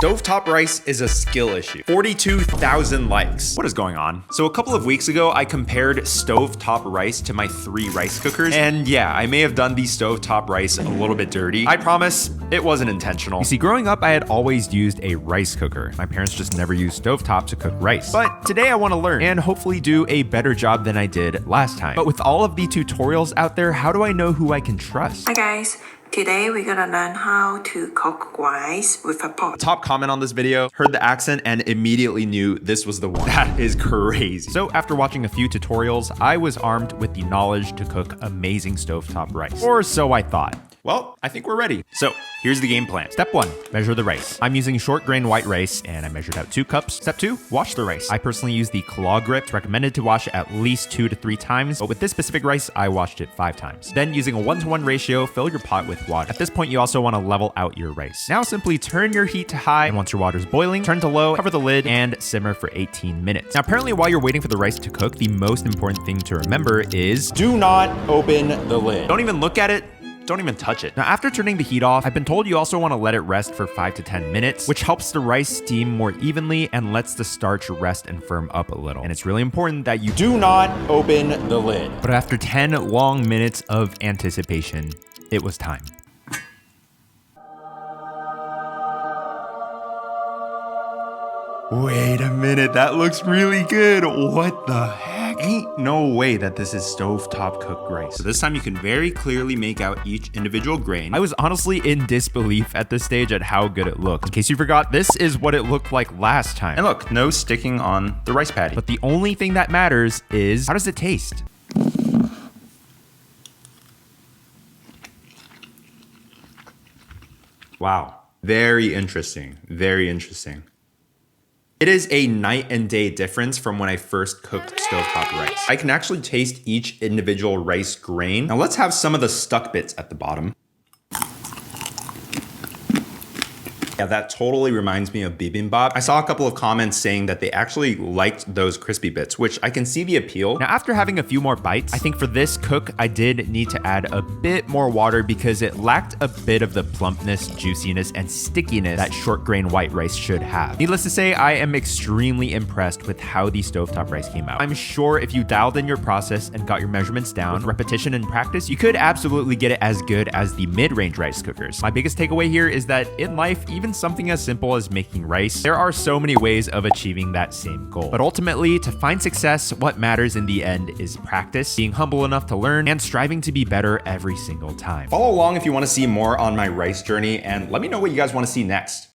Stovetop rice is a skill issue. 42,000 likes. What is going on? So a couple of weeks ago, I compared stovetop rice to my 3 rice cookers. And yeah, I may have done the stovetop rice a little bit dirty. I promise it wasn't intentional. You see, growing up, I had always used a rice cooker. My parents just never used stovetop to cook rice. But today I want to learn and hopefully do a better job than I did last time. But with all of the tutorials out there, how do I know who I can trust? Hi guys, today we're gonna learn how to cook rice with a pot. Top comment on this video, heard the accent and immediately knew this was the one. That is crazy. So after watching a few tutorials, I was armed with the knowledge to cook amazing stovetop rice. Or so I thought. Well, I think we're ready. So here's the game plan. Step 1, measure the rice. I'm using short grain white rice and I measured out 2 cups. Step 2, wash the rice. I personally use the claw grip. It's recommended to wash it at least 2 to 3 times, but with this specific rice, I washed it 5 times. Then using a 1-to-1 ratio, fill your pot with water. At this point, you also want to level out your rice. Now simply turn your heat to high, and once your water is boiling, turn to low, cover the lid, and simmer for 18 minutes. Now apparently while you're waiting for the rice to cook, the most important thing to remember is do not open the lid. Don't even look at it. Don't even touch it. Now, after turning the heat off, I've been told you also want to let it rest for 5 to 10 minutes, which helps the rice steam more evenly and lets the starch rest and firm up a little. And it's really important that you do not open the lid. But after 10 long minutes of anticipation, it was time. Wait a minute, that looks really good. What the heck? Ain't no way that this is stovetop cooked rice. So this time you can very clearly make out each individual grain. I was honestly in disbelief at this stage at how good it looked. In case you forgot, this is what it looked like last time. And look, no sticking on the rice patty. But the only thing that matters is, how does it taste? Wow, very interesting, very interesting. It is a night and day difference from when I first cooked stovetop rice. I can actually taste each individual rice grain. Now let's have some of the stuck bits at the bottom. Yeah, that totally reminds me of bibimbap. I saw a couple of comments saying that they actually liked those crispy bits, which I can see the appeal. Now, after having a few more bites, I think for this cook, I did need to add a bit more water because it lacked a bit of the plumpness, juiciness, and stickiness that short grain white rice should have. Needless to say, I am extremely impressed with how the stovetop rice came out. I'm sure if you dialed in your process and got your measurements down with repetition and practice, you could absolutely get it as good as the mid-range rice cookers. My biggest takeaway here is that in life, even something as simple as making rice, there are so many ways of achieving that same goal. But ultimately, to find success, what matters in the end is practice, being humble enough to learn, and striving to be better every single time. Follow along if you want to see more on my rice journey, and let me know what you guys want to see next.